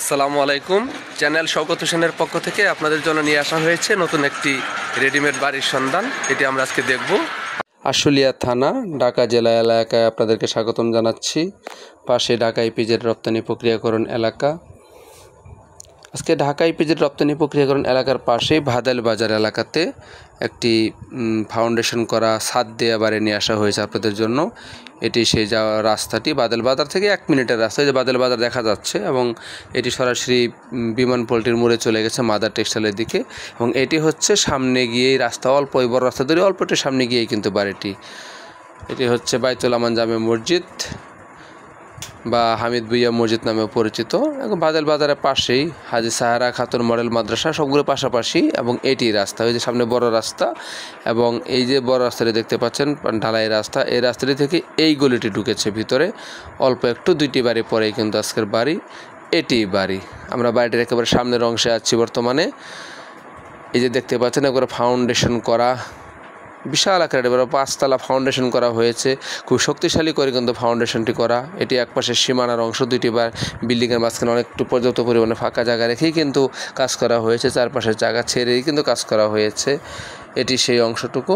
আসসালামু আলাইকুম। চ্যানেল শওকত হোসেনের পক্ষ থেকে আপনাদের জন্য নিয়ে আসা হয়েছে নতুন একটি রেডিমেড বাড়ির সন্ধান। এটি আমরা আজকে দেখব। আশুলিয়া থানা, ঢাকা জেলা এলাকায় আপনাদেরকে স্বাগতম জানাচ্ছি। পাশে ঢাকা ইপিজেড রপ্তানি প্রক্রিয়াকরণ এলাকা। আজকে ঢাকা ইপিজেড রপ্তানি প্রক্রিয়াকরণ এলাকার পাশেই ভাদাইল বাজার এলাকাতে একটি ফাউন্ডেশন করা ছাদ দেওয়া বাড়ি নিয়ে আসা হয়েছে আপনাদের জন্য। এটি সেই যাওয়া রাস্তাটি বাদাইল বাজার থেকে 1 মিনিটের রাস্তা, যে বাদাইল বাজার দেখা যাচ্ছে, এবং এটি সরাসরি বিমান পোল্ট্রির মোড়ে চলে গেছে মাদার টেক্সটাইলের দিকে। এবং এটি হচ্ছে সামনে গিয়েই রাস্তা, অল্প বড় রাস্তা ধরে অল্প একটু সামনে গিয়েই কিন্তু বাড়িটি। এটি হচ্ছে বাইতুল আমান জামে মসজিদ বা হামিদ ভুইয়া মসজিদ নামেও পরিচিত। এবং বাদাইল বাজারের পাশেই হাজি সাহারা খাতুন মডেল মাদ্রাসা, সবগুলো পাশাপাশি। এবং এটি রাস্তা, ওই যে সামনে বড় রাস্তা, এবং এই যে বড় রাস্তাটি দেখতে পাচ্ছেন ঢালাই রাস্তা, এই রাস্তাটি থেকে এই গলিটি ঢুকেছে ভিতরে। অল্প একটু 2টি বাড়ি পরেই কিন্তু আজকের বাড়ি, এটি বাড়ি। আমরা বাড়িটির একেবারে সামনের অংশে আছি বর্তমানে। এই যে দেখতে পাচ্ছেন একবারে ফাউন্ডেশন করা, বিশাল আকারের এবার 5তলা ফাউন্ডেশন করা হয়েছে। খুব শক্তিশালী করে কিন্তু ফাউন্ডেশনটি করা। এটি একপাশে সীমানার অংশ, 2টি বিল্ডিংয়ের মাঝখানে অনেকটু পর্যাপ্ত পরিমাণে ফাঁকা জায়গা রেখেই কিন্তু কাজ করা হয়েছে, চারপাশের জায়গা ছেড়েই কিন্তু কাজ করা হয়েছে। এটি সেই অংশটুকু,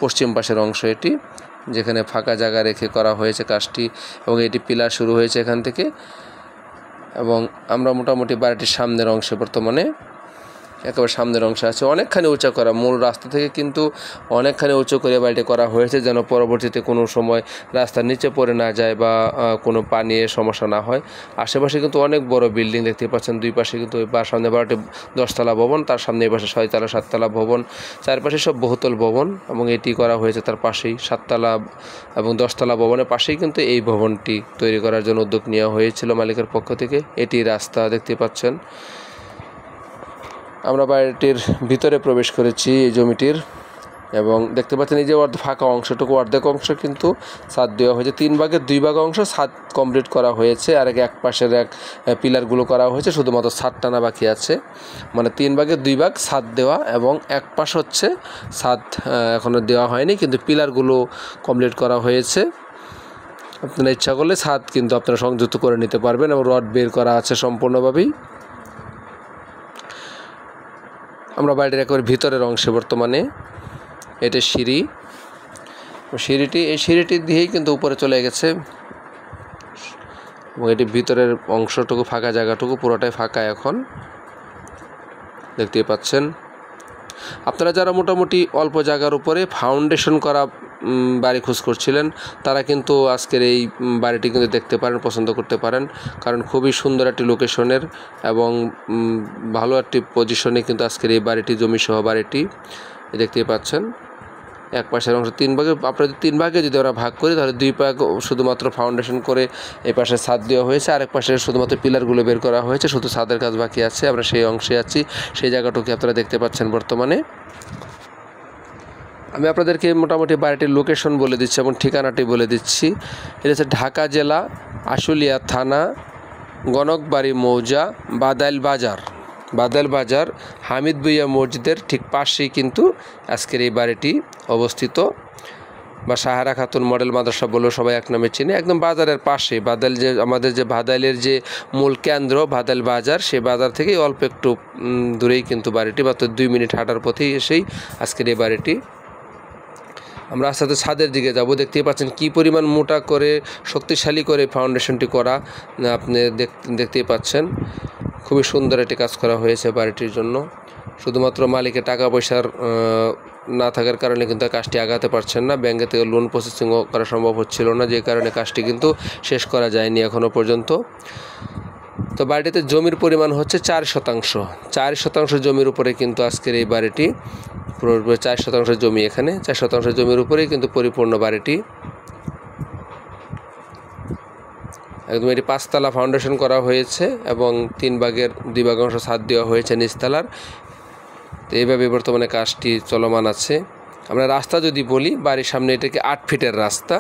পশ্চিম পাশের অংশ এটি, যেখানে ফাঁকা জায়গা রেখে করা হয়েছে কাজটি। এবং এটি পিলার শুরু হয়েছে এখান থেকে। এবং আমরা মোটামুটি বাড়িটির সামনের অংশে বর্তমানে, একেবারে সামনের অংশে আছে। অনেকখানি উঁচা করা, মূল রাস্তা থেকে কিন্তু অনেকখানি উঁচু করে বাড়িটি করা হয়েছে, যেন পরবর্তীতে কোনো সময় রাস্তার নিচে পড়ে না যায় বা কোনো পানির সমস্যা না হয়। আশেপাশে কিন্তু অনেক বড় বিল্ডিং দেখতে পাচ্ছেন। দুই পাশে কিন্তু সামনে বাড়িটি 10তলা ভবন, তার সামনে এই পাশে 6তলা 7তলা ভবন, চারপাশে সব বহুতল ভবন। এবং এটি করা হয়েছে তার পাশেই 7তলা এবং 10তলা ভবনের পাশেই কিন্তু এই ভবনটি তৈরি করার জন্য উদ্যোগ নেওয়া হয়েছিল মালিকের পক্ষ থেকে। এটি রাস্তা দেখতে পাচ্ছেন। আমরা বাড়িটির ভিতরে প্রবেশ করেছি এই জমিটির, এবং দেখতে পাচ্ছেন এই যে ফাঁকা অংশটুকু, অর্ধেক অংশ কিন্তু ছাদ দেওয়া হয়েছে। 3 ভাগের 2 ভাগ অংশ ছাদ কমপ্লিট করা হয়েছে, আর এক পাশের পিলারগুলো করা হয়েছে, শুধুমাত্র ছাদ টানা বাকি আছে। মানে 3 ভাগের 2 ভাগ ছাদ দেওয়া, এবং এক পাশ হচ্ছে ছাদ এখনও দেওয়া হয়নি, কিন্তু পিলারগুলো কমপ্লিট করা হয়েছে। আপনারা ইচ্ছা করলে ছাদ কিন্তু আপনারা সংযুক্ত করে নিতে পারবেন, এবং রড বের করা আছে সম্পূর্ণভাবেই। আমরা বাড়ির একেবারে ভিতরের অংশে বর্তমানে। এটা সিঁড়ি, এই সিঁড়িটি দিয়েই কিন্তু উপরে চলে গেছে। এবং এটি ভিতরের অংশটুকু, ফাঁকা জায়গাটুকু পুরোটাই ফাঁকা এখন দেখতেই পাচ্ছেন। আপনারা যারা মোটামুটি অল্প জায়গার উপরে ফাউন্ডেশন করা বাড়ি খোঁজ করছিলেন, তারা কিন্তু আজকের এই বাড়িটি কিন্তু দেখতে পারেন, পছন্দ করতে পারেন। কারণ খুবই সুন্দর একটি লোকেশনের এবং ভালো একটি পজিশনে কিন্তু আজকের এই বাড়িটি, জমিসহ বাড়িটি দেখতেই পাচ্ছেন। এক পাশের অংশ 3 ভাগে, আপনাদের 3 ভাগে যদি আমরা ভাগ করি, তাহলে 2 ভাগ শুধুমাত্র ফাউন্ডেশন করে এই পাশে ছাদ দেওয়া হয়েছে, আরেক পাশে শুধুমাত্র পিলারগুলো বের করা হয়েছে, শুধু ছাদের কাজ বাকি আছে। আমরা সেই অংশে আছি, সেই জায়গাটুকু আপনারা দেখতে পাচ্ছেন বর্তমানে। আমি আপনাদেরকে মোটামুটি বাড়িটির লোকেশন বলে দিচ্ছি এবং ঠিকানাটি বলে দিচ্ছি। এটা হচ্ছে ঢাকা জেলা, আশুলিয়া থানা, গণকবাড়ি মৌজা, বাদাইল বাজার হামিদ ভুইয়া মসজিদের ঠিক পাশেই কিন্তু আজকের এই বাড়িটি অবস্থিত, বা সাহারা খাতুন মডেল মাদ্রাসা বলেও সবাই এক নামে চিনে। একদম বাজারের পাশে, বাদাইল যে আমাদের যে ভাদাইলের যে মূল কেন্দ্র বাদাইল বাজার, সেই বাজার থেকেই অল্প একটু দূরেই কিন্তু বাড়িটি, মাত্র 2 মিনিট হাঁটার পথেই এসেই আজকের এই বাড়িটি। আমরা আস্তে আস্তে ছাদের দিকে যাব। দেখতেই পাচ্ছেন কী পরিমাণ মোটা করে, শক্তিশালী করে ফাউন্ডেশনটি করা, আপনি দেখতেই পাচ্ছেন। খুবই সুন্দর একটি কাজ করা হয়েছে বাড়িটির জন্য। শুধুমাত্র মালিকের টাকা পয়সার না থাকার কারণে কিন্তু কাজটি আগাতে পারছেন না, ব্যাঙ্কে থেকে লোন প্রসেসিংও করা সম্ভব হচ্ছিল না, যে কারণে কাজটি কিন্তু শেষ করা যায়নি এখনও পর্যন্ত। তো বাড়িটিতে জমির পরিমাণ হচ্ছে 4% জমির উপরে কিন্তু আজকের এই বাড়িটি, পুরো 4% জমি, এখানে 4% জমির উপরেই কিন্তু পরিপূর্ণ বাড়িটি। একদম এটি 5তলা ফাউন্ডেশন করা হয়েছে, এবং 3 ভাগের 2 ভাগ অংশ ছাদ দেওয়া হয়েছে নিচতলার। তো এইভাবে বর্তমানে কাজটি চলমান আছে। আমরা রাস্তা যদি বলি, বাড়ির সামনে এটাকে 8 ফিটের রাস্তা,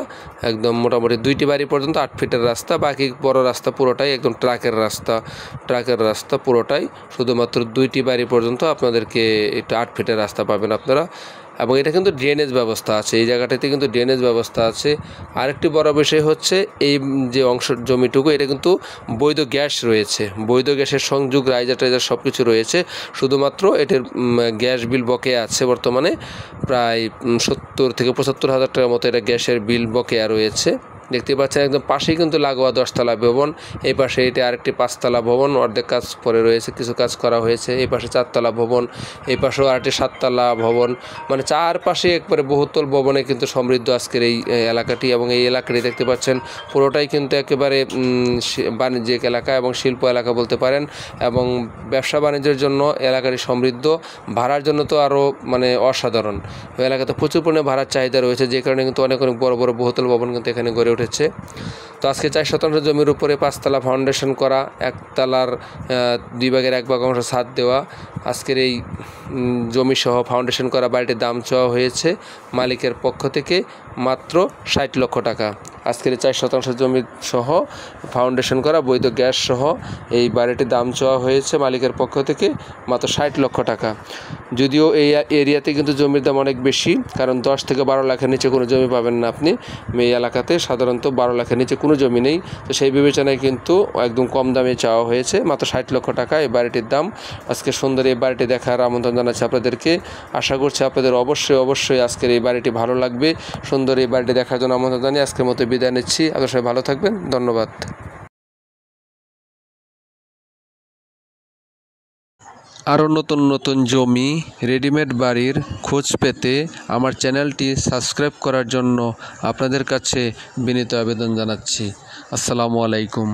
একদম মোটামুটি 2টি বাড়ি পর্যন্ত 8 ফিটের রাস্তা। বাকি বড় রাস্তা পুরোটাই একদম ট্রাকের রাস্তা পুরোটাই। শুধুমাত্র 2টি বাড়ি পর্যন্ত আপনাদেরকে একটু 8 ফিটের রাস্তা পাবেন আপনারা। এবং এটা কিন্তু ড্রেনেজ ব্যবস্থা আছে, এই জায়গাটাতে কিন্তু ড্রেনেজ ব্যবস্থা আছে। আরেকটি বড় বিষয় হচ্ছে এই যে অংশ জমিটুকু এটা কিন্তু বৈধ গ্যাস রয়েছে, বৈধ গ্যাসের সংযোগ রাইজার টাইজার সব কিছু রয়েছে। শুধুমাত্র এটার গ্যাস বিল বকেয়া আছে বর্তমানে প্রায় 70 থেকে 75 হাজার টাকার মতো এটা গ্যাসের বিল বকেয়া রয়েছে। দেখতে পাচ্ছেন একদম পাশেই কিন্তু লাগোয়া 10তলা ভবন, এই পাশে এটা আরেকটি 5তলা ভবন, অর্ধেক কাজ পরে রয়েছে, কিছু কাজ করা হয়েছে। এই পাশে 4তলা ভবন, এই পাশেও আরেকটি 7তলা ভবন, মানে চারপাশে একবারে বহুতল ভবনে কিন্তু সমৃদ্ধ আজকের এই এলাকাটি। এবং এই এলাকাটি দেখতে পাচ্ছেন পুরোটাই কিন্তু একেবারে বাণিজ্যিক এলাকা এবং শিল্প এলাকা বলতে পারেন, এবং ব্যবসা বাণিজ্যের জন্য এলাকাটি সমৃদ্ধ। ভাড়ার জন্য তো আরও মানে অসাধারণ, ওই এলাকাতে প্রচুর পরিমাণে ভাড়ার চাহিদা রয়েছে, যে কারণে কিন্তু অনেক অনেক বড় বড় বহুতল ভবন কিন্তু এখানে গড়ে উঠেছে। তো আজকে 4 শতাংশ জমির উপরে 5তলা ফাউন্ডেশন করা, 1তলার 2 ভাগের 1 ভাগ অংশ ছাদ দেওয়া, আজকের এই জমি সহ ফাউন্ডেশন করা বাড়িটির দাম চাওয়া হয়েছে মালিকের পক্ষ থেকে মাত্র 60 লক্ষ টাকা। আজকের 4 শতাংশ জমি সহ ফাউন্ডেশন করা বৈধ গ্যাস সহ এই বাড়িটির দাম চাওয়া হয়েছে মালিকের পক্ষ থেকে মাত্র 60 লক্ষ টাকা। যদিও এই এরিয়াতে কিন্তু জমির দাম অনেক বেশি, কারণ 10 থেকে 12 লাখের নিচে কোনো জমি পাবেন না আপনি। এই এলাকাতে সাধারণত 12 লাখের নিচে কোনো জমি নেই, তো সেই বিবেচনায় কিন্তু একদম কম দামে চাওয়া হয়েছে মাত্র 60 লক্ষ টাকা এই বাড়িটির দাম। আজকে সুন্দর এই বাড়িটি দেখার আমন্ত্রণ জানাচ্ছি আপনাদেরকে। আশা করছি আপনাদের অবশ্যই আজকের এই বাড়িটি ভালো লাগবে। সুন্দর এই বাড়িটি দেখার জন্য আমন্ত্রণ জানিয়ে আজকের মতো বিদায় নিচ্ছি। আপনারা সবাই ভালো থাকবেন, ধন্যবাদ। আরও নতুন নতুন জমি, রেডিমেড বাড়ির খোঁজ পেতে আমার চ্যানেলটি সাবস্ক্রাইব করার জন্য আপনাদের কাছে বিনীত আবেদন জানাচ্ছি। আসসালামু আলাইকুম।